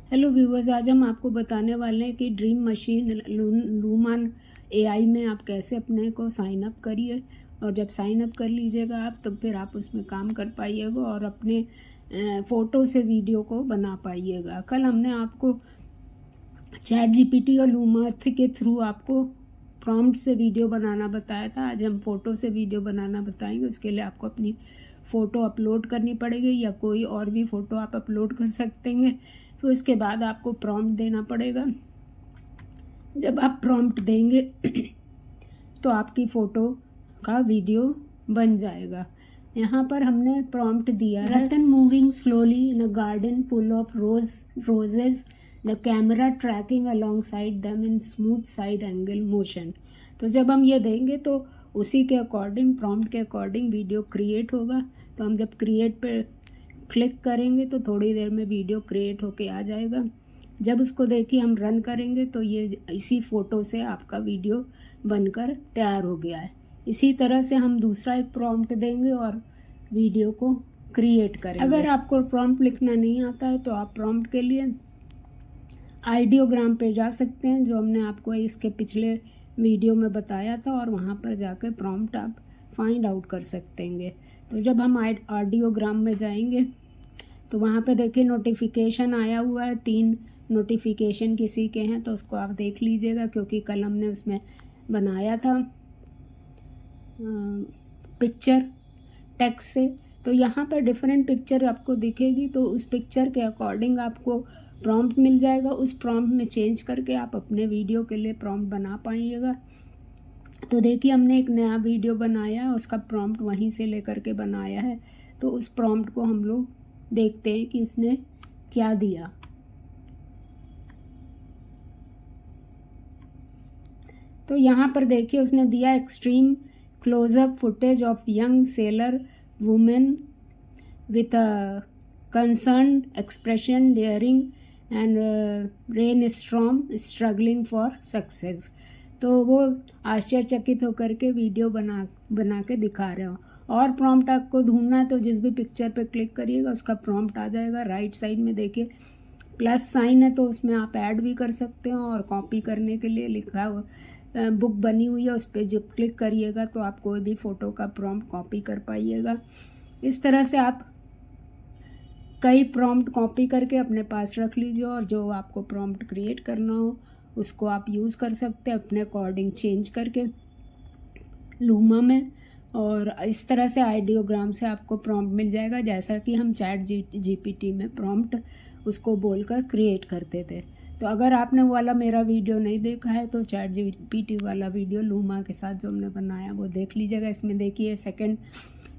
Hello viewers, आज हम आपको बताने वाले हैं कि ड्रीम मशीन लूमा एआई में आप कैसे अपने को साइन अप करिए। और जब साइन अप कर लीजिएगा आप, तो फिर आप उसमें काम कर पाइएगा और अपने फ़ोटो से वीडियो को बना पाइएगा। कल हमने आपको चैट जीपीटी और लूमा के थ्रू आपको प्रॉम्प्ट से वीडियो बनाना बताया था। आज हम फ़ोटो से वीडियो बनाना बताएंगे। उसके लिए आपको अपनी फ़ोटो अपलोड करनी पड़ेगी या कोई और भी फ़ोटो आप अपलोड कर सकते हैं। फिर उसके बाद आपको प्रॉम्प्ट देना पड़ेगा। जब आप प्रॉम्प्ट देंगे तो आपकी फ़ोटो का वीडियो बन जाएगा। यहाँ पर हमने प्रॉम्प्ट दिया है, Ratan moving slowly in a garden full of roses, the camera tracking along side them in smooth side angle motion. तो जब हम ये देंगे तो उसी के अकॉर्डिंग, प्रॉम्प्ट के अकॉर्डिंग वीडियो क्रिएट होगा। तो हम जब क्रिएट पे क्लिक करेंगे तो थोड़ी देर में वीडियो क्रिएट होके आ जाएगा। जब उसको देखिए हम रन करेंगे तो ये इसी फ़ोटो से आपका वीडियो बनकर तैयार हो गया है। इसी तरह से हम दूसरा एक प्रॉम्प्ट देंगे और वीडियो को क्रिएट करेंगे। अगर आपको प्रॉम्प्ट लिखना नहीं आता है तो आप प्रॉम्प्ट के लिए आइडियोग्राम पे जा सकते हैं, जो हमने आपको इसके पिछले वीडियो में बताया था, और वहाँ पर जाकर प्रॉम्प्ट आप फाइंड आउट कर सकते हैं। तो जब हम ऑडियोग्राम में जाएंगे तो वहाँ पे देखिए नोटिफिकेशन आया हुआ है, 3 नोटिफिकेशन किसी के हैं, तो उसको आप देख लीजिएगा, क्योंकि कल हमने उसमें बनाया था पिक्चर टेक्स्ट से। तो यहाँ पर डिफरेंट पिक्चर आपको दिखेगी, तो उस पिक्चर के अकॉर्डिंग आपको प्रॉम्प्ट मिल जाएगा। उस प्रॉम्प्ट में चेंज करके आप अपने वीडियो के लिए प्रॉम्प्ट बना पाइएगा। तो देखिए हमने एक नया वीडियो बनाया है, उसका प्रॉम्प्ट वहीं से लेकर के बनाया है। तो उस प्रॉम्प्ट को हम लोग देखते हैं कि उसने क्या दिया। तो यहाँ पर देखिए उसने दिया extreme close up footage of young sailor women with a concern expression daring and rain storm struggling for success. तो वो आश्चर्यचकित होकर के वीडियो बना के दिखा रहे हो। और प्रॉम्प्ट आपको ढूंढना है तो जिस भी पिक्चर पे क्लिक करिएगा उसका प्रॉम्प्ट आ जाएगा। राइट साइड में देखिए प्लस साइन है, तो उसमें आप ऐड भी कर सकते हो, और कॉपी करने के लिए लिखा हुआ बुक बनी हुई है, उस पर जब क्लिक करिएगा तो आप कोई भी फ़ोटो का प्रॉम्प्ट कॉपी कर पाइएगा। इस तरह से आप कई प्रॉम्प्ट कॉपी करके अपने पास रख लीजिए, और जो आपको प्रॉम्प्ट क्रिएट करना हो उसको आप यूज़ कर सकते हैं अपने अकॉर्डिंग चेंज करके लूमा में। और इस तरह से आइडियोग्राम से आपको प्रॉम्प्ट मिल जाएगा, जैसा कि हम चैट जीपीटी में प्रॉम्प्ट उसको बोलकर क्रिएट करते थे। तो अगर आपने वो वाला मेरा वीडियो नहीं देखा है तो चैट जीपीटी वाला वीडियो लूमा के साथ जो हमने बनाया वो देख लीजिएगा। इसमें देखिए सेकंड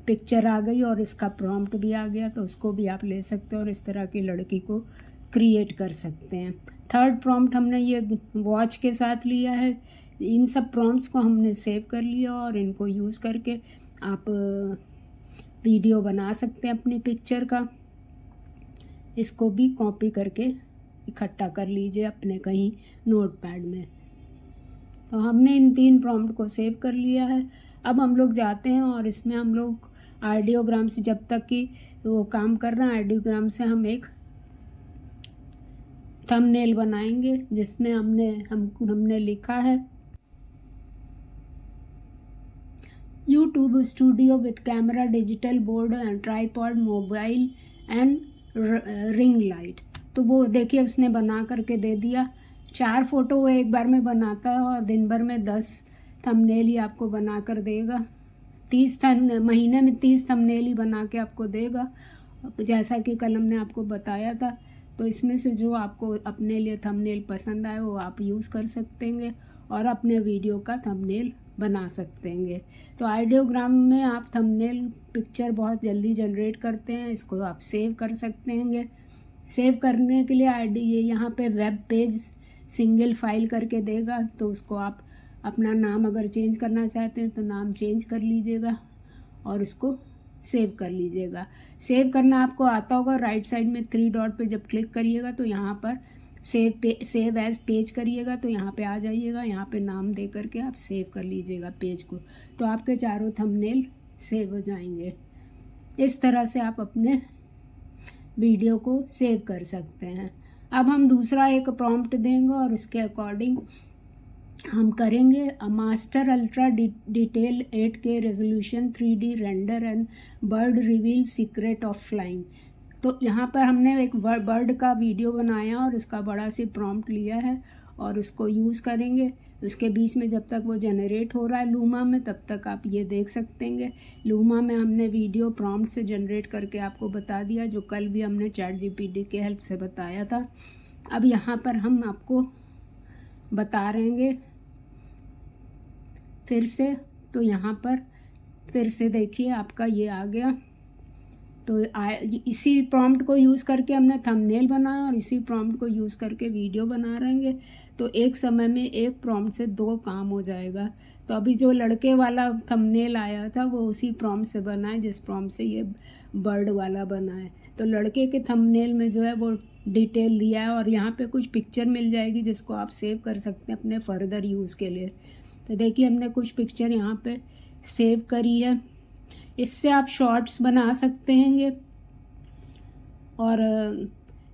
पिक्चर आ गई और इसका प्रॉम्प्ट भी आ गया, तो उसको भी आप ले सकते हो और इस तरह की लड़की को क्रिएट कर सकते हैं। थर्ड प्रॉम्प्ट हमने ये वॉच के साथ लिया है। इन सब प्रॉम्प्ट्स को हमने सेव कर लिया और इनको यूज़ करके आप वीडियो बना सकते हैं अपनी पिक्चर का। इसको भी कॉपी करके इकट्ठा कर लीजिए अपने कहीं नोटपैड में। तो हमने इन 3 प्रॉम्प्ट को सेव कर लिया है। अब हम लोग जाते हैं और इसमें हम लोग आइडियोग्राम से, जब तक कि वो काम कर रहा है, आइडियोग्राम से हम एक थंबनेल बनाएंगे जिसमें हमने लिखा है YouTube studio with camera, digital board and tripod, mobile and ring light. तो वो देखिए उसने बना करके दे दिया। 4 फ़ोटो वो एक बार में बनाता है और दिन भर में 10 थंबनेल ही आपको बना कर देगा। महीने में 30 थंबनेल ही बना के आपको देगा, जैसा कि कल हमने आपको बताया था। तो इसमें से जो आपको अपने लिए थंबनेल पसंद आए वो आप यूज़ कर सकते हैं और अपने वीडियो का थंबनेल बना सकते हैं। तो आइडियोग्राम में आप थंबनेल पिक्चर बहुत जल्दी जनरेट करते हैं। इसको आप सेव कर सकते हैं। सेव करने के लिए ये यहाँ पे वेब पेज सिंगल फाइल करके देगा, तो उसको आप अपना नाम अगर चेंज करना चाहते हैं तो नाम चेंज कर लीजिएगा और उसको सेव कर लीजिएगा। सेव करना आपको आता होगा। राइट साइड में 3 डॉट पे जब क्लिक करिएगा तो यहाँ पर सेव एज पेज करिएगा, तो यहाँ पे आ जाइएगा। यहाँ पे नाम दे करके आप सेव कर लीजिएगा पेज को, तो आपके चारों थंबनेल सेव हो जाएंगे। इस तरह से आप अपने वीडियो को सेव कर सकते हैं। अब हम दूसरा एक प्रॉम्प्ट देंगे और इसके अकॉर्डिंग हम करेंगे। A master ultra detail 8K resolution 3D render and bird reveal secret of flying. तो यहाँ पर हमने एक बर्ड का वीडियो बनाया और उसका बड़ा सी प्रॉम्प्ट लिया है और उसको यूज़ करेंगे। उसके बीच में जब तक वो जनरेट हो रहा है लूमा में, तब तक आप ये देख सकते हैं। लूमा में हमने वीडियो प्रॉम्प्ट से जनरेट करके आपको बता दिया, जो कल भी हमने ChatGPT के हेल्प से बताया था। अब यहाँ पर हम आपको बता रहेंगे फिर से। तो यहाँ पर फिर से देखिए आपका ये आ गया। तो इसी प्रॉम्प्ट को यूज़ करके हमने थंबनेल बनाया और इसी प्रॉम्प्ट को यूज़ करके वीडियो बना रहेंगे। तो एक समय में एक प्रॉम्प्ट से 2 काम हो जाएगा। तो अभी जो लड़के वाला थंबनेल आया था वो उसी प्रॉम्प्ट से बना है जिस प्रॉम्प्ट से ये बर्ड वाला बना है। तो लड़के के थंबनेल में जो है वो डिटेल दिया है और यहाँ पे कुछ पिक्चर मिल जाएगी जिसको आप सेव कर सकते हैं अपने फर्दर यूज़ के लिए। तो देखिए हमने कुछ पिक्चर यहाँ पे सेव करी है। इससे आप शॉर्ट्स बना सकते हैं और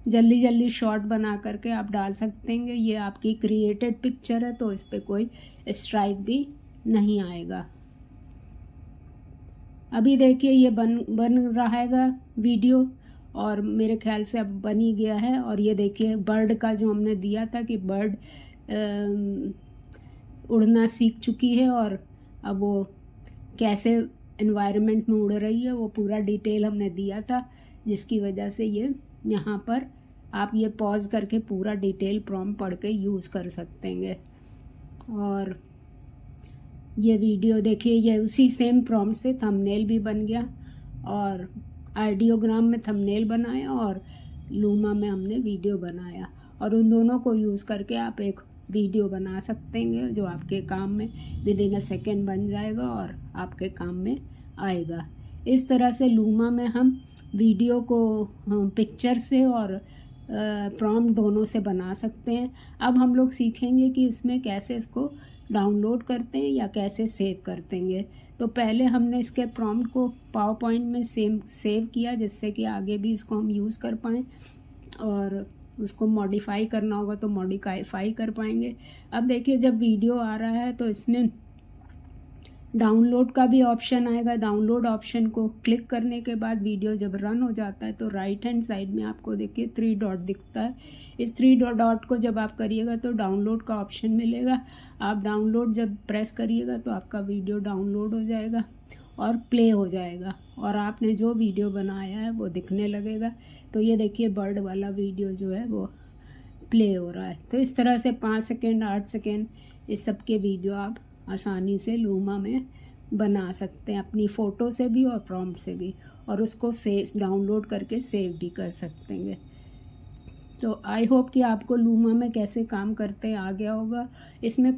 जल्दी जल्दी शॉर्ट बना करके आप डाल सकते हैं। ये आपकी क्रिएटेड पिक्चर है तो इस पर कोई स्ट्राइक भी नहीं आएगा। अभी देखिए ये बन रहा है वीडियो और मेरे ख्याल से अब बन ही गया है। और ये देखिए बर्ड का जो हमने दिया था कि बर्ड उड़ना सीख चुकी है और अब वो कैसे एनवायरनमेंट में उड़ रही है वो पूरा डिटेल हमने दिया था, जिसकी वजह से ये यहाँ पर आप ये पॉज करके पूरा डिटेल प्रॉम्प्ट पढ़ के यूज़ कर सकते हैं। और ये वीडियो देखिए ये उसी सेम प्रॉम्प्ट से थंबनेल भी बन गया और आइडियोग्राम में थंबनेल बनाया और लूमा में हमने वीडियो बनाया। और उन दोनों को यूज़ करके आप एक वीडियो बना सकते हैं जो आपके काम में विदिन अ सेकेंड बन जाएगा और आपके काम में आएगा। इस तरह से लूमा में हम वीडियो को पिक्चर से और प्रॉम्प्ट दोनों से बना सकते हैं। अब हम लोग सीखेंगे कि इसमें कैसे इसको डाउनलोड करते हैं या कैसे सेव करते हैं। तो पहले हमने इसके प्रॉम्प्ट को पावर पॉइंट में सेव किया जिससे कि आगे भी इसको हम यूज़ कर पाएँ और उसको मॉडिफाई करना होगा तो मॉडिफाई कर पाएंगे। अब देखिए जब वीडियो आ रहा है तो इसमें डाउनलोड का भी ऑप्शन आएगा। डाउनलोड ऑप्शन को क्लिक करने के बाद वीडियो जब रन हो जाता है तो राइट हैंड साइड में आपको देखिए 3 डॉट दिखता है। इस 3 डॉट को जब आप करिएगा तो डाउनलोड का ऑप्शन मिलेगा। आप डाउनलोड जब प्रेस करिएगा तो आपका वीडियो डाउनलोड हो जाएगा और प्ले हो जाएगा और आपने जो वीडियो बनाया है वो दिखने लगेगा। तो ये देखिए बर्ड वाला वीडियो जो है वो प्ले हो रहा है। तो इस तरह से 5 सेकेंड 8 सेकेंड इस सब के वीडियो आप आसानी से लूमा में बना सकते हैं, अपनी फ़ोटो से भी और प्रॉम्प्ट से भी, और उसको डाउनलोड करके सेव भी कर सकते हैं। तो आई होप कि आपको लूमा में कैसे काम करते आ गया होगा। इसमें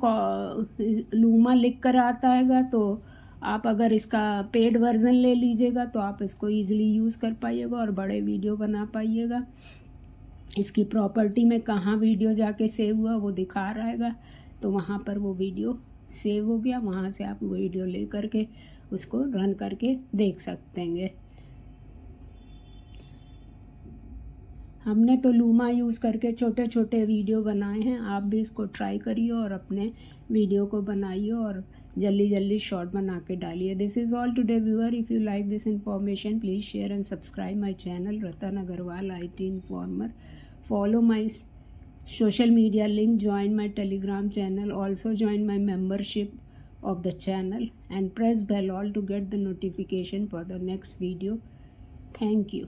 लूमा लिख कर आता है तो आप अगर इसका पेड वर्ज़न ले लीजिएगा तो आप इसको ईज़िली यूज़ कर पाइएगा और बड़े वीडियो बना पाइएगा। इसकी प्रॉपर्टी में कहाँ वीडियो जाके सेव हुआ वो दिखा रहेगा, तो वहाँ पर वो वीडियो सेव हो गया, वहाँ से आप वीडियो ले करके उसको रन करके देख सकते हैं। हमने तो लूमा यूज़ करके छोटे छोटे वीडियो बनाए हैं। आप भी इसको ट्राई करिए और अपने वीडियो को बनाइए और जल्दी जल्दी शॉर्ट बना के डालिए। This is all today viewer. If you like this information please share and subscribe my channel Ratan Agarwal IT informer. Follow my social media link, join my Telegram channel, also join my membership of the channel and press bell all to get the notification for the next video. Thank you.